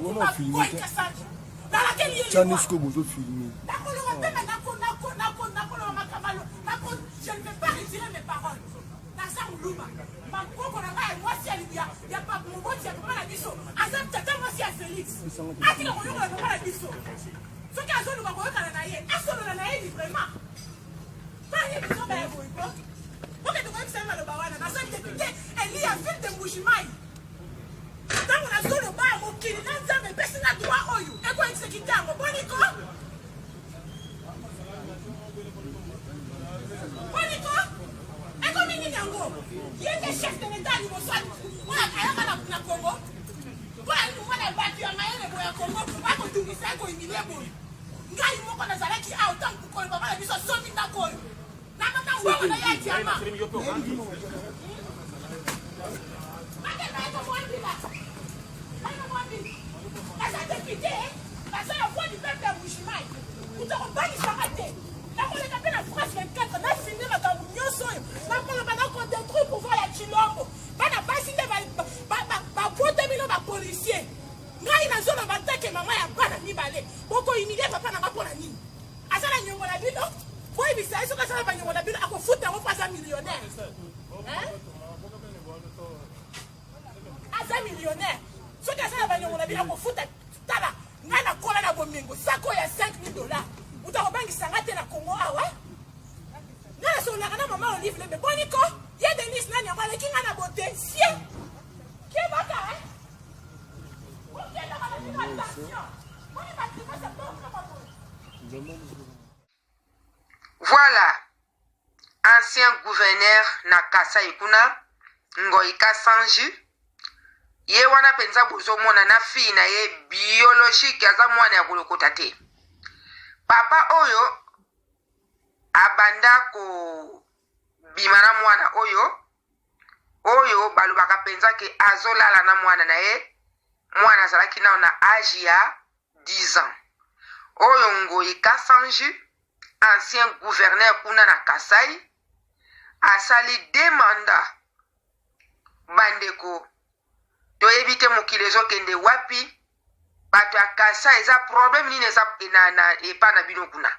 On a filmé. Tu as mis ce que vous avez filmé. Je ne vais pas retirer mes paroles. Voilà, ancien gouverneur na Kasai kuna Ngoika Sanju ye wana penza bozomona na fi na ye biologique aza mwana ya kolokota te. Papa oyo abanda ko bimana mwana oyo balobaka penza ke azolala na mwana na ye, mwana azalaki nao na âge ya 10 ans. Oyo Ngoika Sanju ancien gouverneur kuna na Kasai asali demanda bandeko toyebi te mokili ezokende wapi, bato ya Kasai eza problème nini eza epa na bino kuna.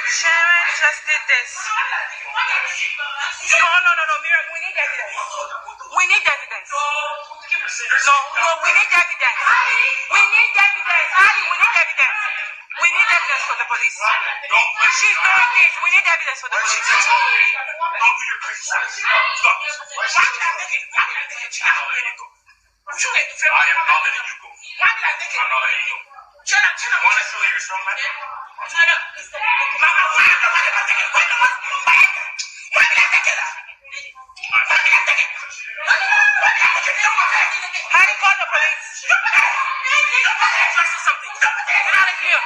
Sharon just did this. No, Miriam, we need evidence. We need evidence. No, we need evidence. We need evidence. Ali, we need evidence. We need evidence for the police. She's doing this. We need evidence for the police. Don't do your crazy stuff. Stop. I am not letting you go. I'm not letting you go. You want to show you're strong, man? How do you call the police? Something. Get out of here.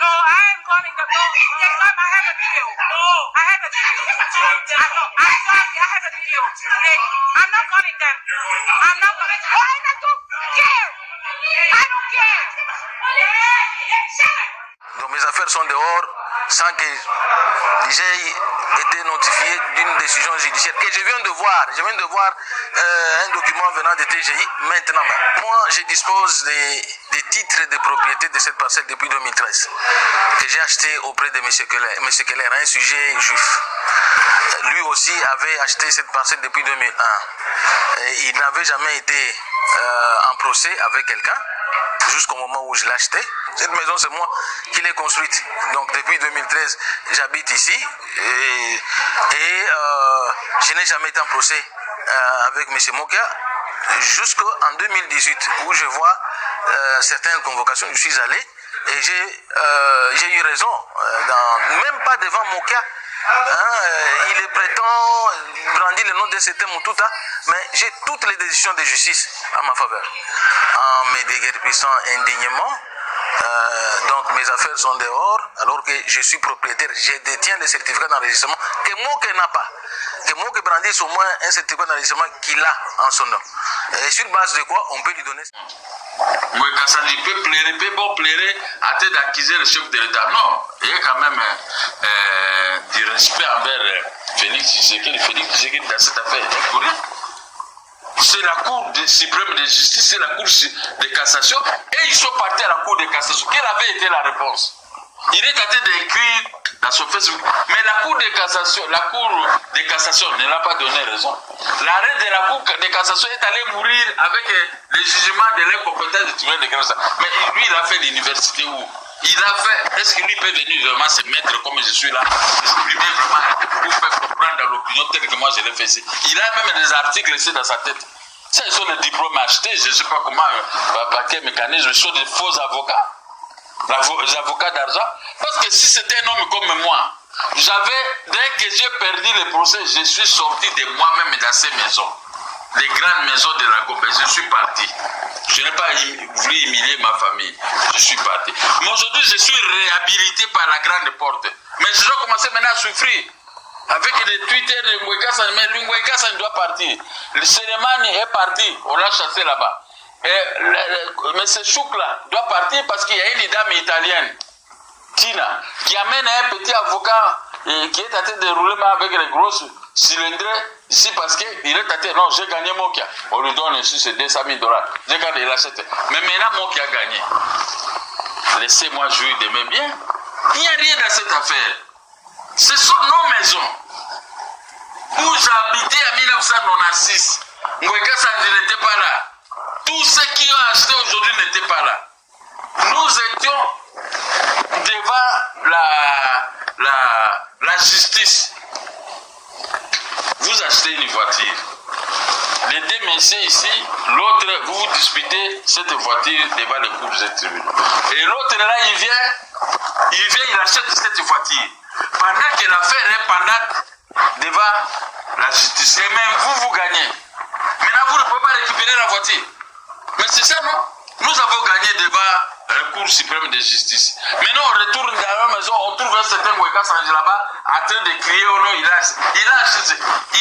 No, I am calling them. No, yes, I have a video. No, I have a video. I'm sorry, I have a video. I'm not calling them. I'm not calling them. I don't care. I don't care. Donc mes affaires sont dehors sans que j'ai été notifié d'une décision judiciaire que je viens de voir. Je viens de voir un document venant de TGI maintenant. Moi, je dispose des titres de propriété de cette parcelle depuis 2013 que j'ai acheté auprès de M. Keller, un sujet juif. Lui aussi avait acheté cette parcelle depuis 2001. Et il n'avait jamais été en procès avec quelqu'un jusqu'au moment où je l'ai acheté. Cette maison, c'est moi qui l'ai construite. Donc depuis 2013, j'habite ici et je n'ai jamais été en procès avec M. Mokia jusqu'en 2018 où je vois certaines convocations. Je suis allé et j'ai eu raison, même pas devant Mokia. Il est prétend brandir le nom de cet Mututa, mais j'ai toutes les décisions de justice à ma faveur. En me déguerpissant indignement, donc mes affaires sont dehors, alors que je suis propriétaire, je détiens des certificats d'enregistrement que Moke n'a pas. Que Moke brandisse au moins un certificat d'enregistrement qu'il a en son nom. Et sur base de quoi on peut lui donner. Oui, Kassani peut plairer à tête d'accuser le chef de l'État. Non, il y a quand même du respect envers Félix Tshisekedi. Félix Tshisekedi dans cette affaire est pourri. c'est la Cour suprême de justice, c'est la Cour de cassation, et ils sont partis à la Cour de cassation. Quelle avait été la réponse? Il est tenté d'écrire dans son Facebook, mais la Cour de cassation ne l'a pas donné raison. L'arrêt de la Cour de cassation est allé mourir avec le jugement de l'incompétence du tribunal de cassation. Mais lui, il a fait l'université où il a fait, est-ce que lui peut venir vraiment se mettre comme je suis là, s'exprimer vraiment pour faire comprendre dans l'opinion telle que moi je l'ai fait ici. Il a même des articles ici dans sa tête. Ce sont des diplômes achetés, je ne sais pas comment, par quel mécanisme, ce sont des faux avocats. Les avocats d'argent, parce que si c'était un homme comme moi, dès que j'ai perdu le procès, je suis sorti de moi-même dans ces maisons, les grandes maisons de la Gombe, je suis parti. Je n'ai pas voulu humilier ma famille, je suis parti. Mais aujourd'hui, je suis réhabilité par la grande porte. Mais je dois commencer maintenant à souffrir. Avec les Twitter de Ngouekassan, mais Ngouekassan doit partir. Le Sénémani est parti, on l'a chassé là-bas. Mais ce chouk-là doit partir parce qu'il y a une dame italienne, Tina, qui amène un petit avocat qui est en train de rouler avec les grosses cylindrées ici parce qu'il est en train. Non, j'ai gagné Mokia. On lui donne ici ces $200 000. J'ai gagné, il achète. Mais maintenant, Mokia a gagné. Laissez-moi jouir de mes biens. Il n'y a rien dans cette affaire. Ce sont nos maisons où j'habitais en 1996. Ngouekassan n'était pas là. Tous ceux qui ont acheté aujourd'hui n'étaient pas là. Nous étions devant la justice. Vous achetez une voiture. Les deux messieurs ici, l'autre, vous vous disputez cette voiture devant le cours des tribunaux. Et l'autre là, il achète cette voiture. Pendant que l'affaire est pendante devant la justice. Et même vous gagnez. Maintenant, vous ne pouvez pas récupérer la voiture. Mais c'est ça, non? Nous avons gagné devant la Cour suprême de justice. Maintenant, on retourne dans la maison, on trouve un certain Ngouekassan là-bas en train de crier au nom. Il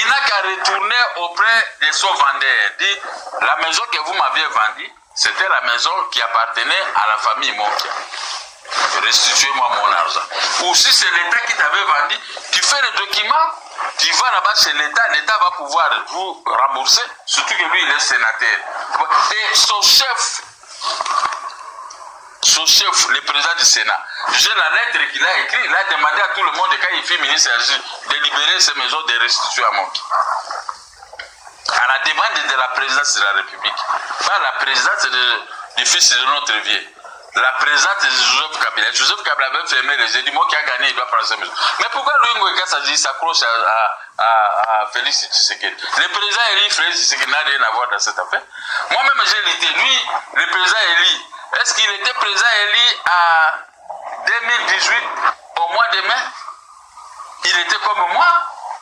n'a qu'à retourner auprès de son vendeur. Dit, la maison que vous m'aviez vendue, c'était la maison qui appartenait à la famille Mokia. Restituez-moi mon argent. Ou si c'est l'État qui t'avait vendu, tu fais le document, tu vas là-bas chez l'État, l'État va pouvoir vous rembourser, surtout que lui il est sénateur. Et son chef, le président du Sénat, j'ai la lettre qu'il a écrite, il a demandé à tout le monde, quand il fit ministre de libérer ces maisons, de restituer à Mokia. À la demande de la présidence de la République, pas la présidence du fils de notre vieux. La présidente de Joseph Kabila. Joseph Kabila avait fermé les yeux, dit moi qui a gagné, il doit prendre sa maison. Mais pourquoi lui, Ngouekassan s'accroche à Félix Tshisekedi? Le président Eli Félix Tshisekedi n'a rien à voir dans cette affaire. Moi-même, j'ai lutté. Lui, le président Eli, est-ce qu'il était président Eli à 2018, au mois de mai? Il était comme moi,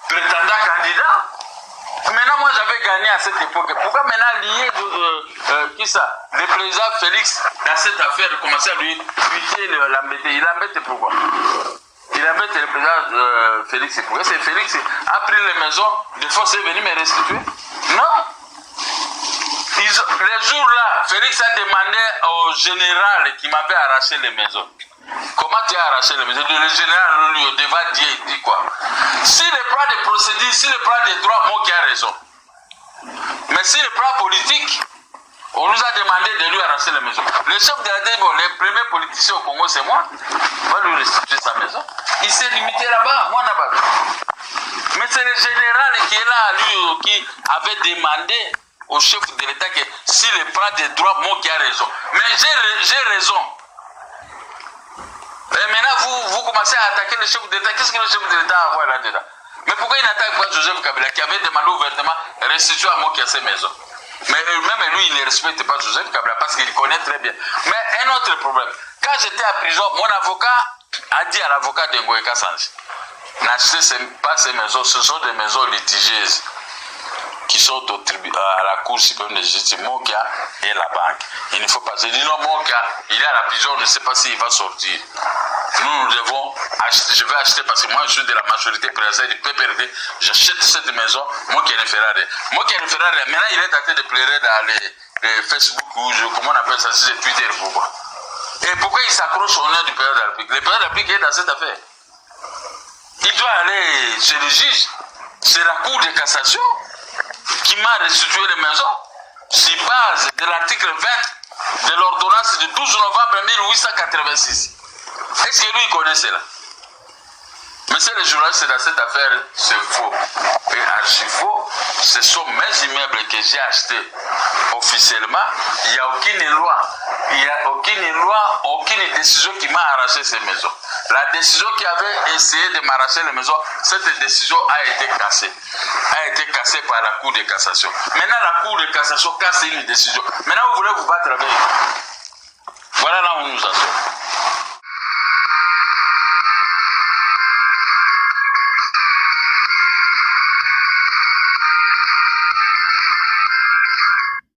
prétendant candidat. Maintenant, moi, j'avais gagné à cette époque. Pourquoi maintenant lier qui ça? Le président Félix, dans cette affaire, commençait à lui lutter, l'embêter. Il l'embête pourquoi? Il embête le président Félix. Pourquoi c'est Félix a pris les maisons, de force est venu me restituer? Non. Les jours-là, Félix a demandé au général qui m'avait arraché les maisons. Comment tu as arraché les maisons? Le général lui devant Dieu, il dit quoi? Si le plan de procédure, si le plan de droit, moi qui a raison. Mais si le plan politique, on nous a demandé de lui arracher les maisons. Le chef de la DG, le premier politicien au Congo, c'est moi. On va lui restituer sa maison. Il s'est limité là-bas, moi là-bas. Mais c'est le général qui est là, lui, qui avait demandé au chef de l'État que si le plan de droit, moi qui a raison. Mais j'ai raison. Et maintenant, vous commencez à attaquer le chef d'État. Qu'est-ce que le chef d'État a à voir là-dedans? Mais pourquoi il n'attaque pas Joseph Kabila qui avait demandé ouvertement restituer à Mokia ses maisons? Mais même lui, il ne respecte pas Joseph Kabila parce qu'il connaît très bien. Mais un autre problème. Quand j'étais à prison, mon avocat a dit à l'avocat de Ngouekassan, n'achetez pas ces maisons, ce sont des maisons litigieuses qui sont à la Cour suprême de justice, Mokia et la banque. Il ne faut pas. Je dis non, Mokia, il est à la prison, on ne sait pas s'il va sortir. Nous devons acheter, je vais acheter parce que moi je suis de la majorité présidentielle du PPRD, j'achète cette maison, Mokia ne fera rien. Mokia ne fera rien. Maintenant il est en train de pleurer dans les Facebook ou comment on appelle ça, c'est Twitter, pourquoi? Et pourquoi il s'accroche au nom du président de la République? Le président de la République est dans cette affaire. Il doit aller chez le juge, c'est la Cour de cassation qui m'a restitué les maisons. sur base de l'article 20 de l'ordonnance du 12 novembre 1886. Est-ce que lui il connaît cela? Monsieur le journaliste, dans cette affaire, c'est faux. Et archi faux, ce sont mes immeubles que j'ai achetés officiellement. Il n'y a aucune loi. Il n'y a aucune loi, aucune décision qui m'a arraché ces maisons. La décision qui avait essayé de m'arracher les maisons, cette décision a été cassée. A été cassée par la Cour de cassation. Maintenant, la Cour de cassation casse une décision. Maintenant, vous voulez vous battre avec. Voilà là où nous en sommes.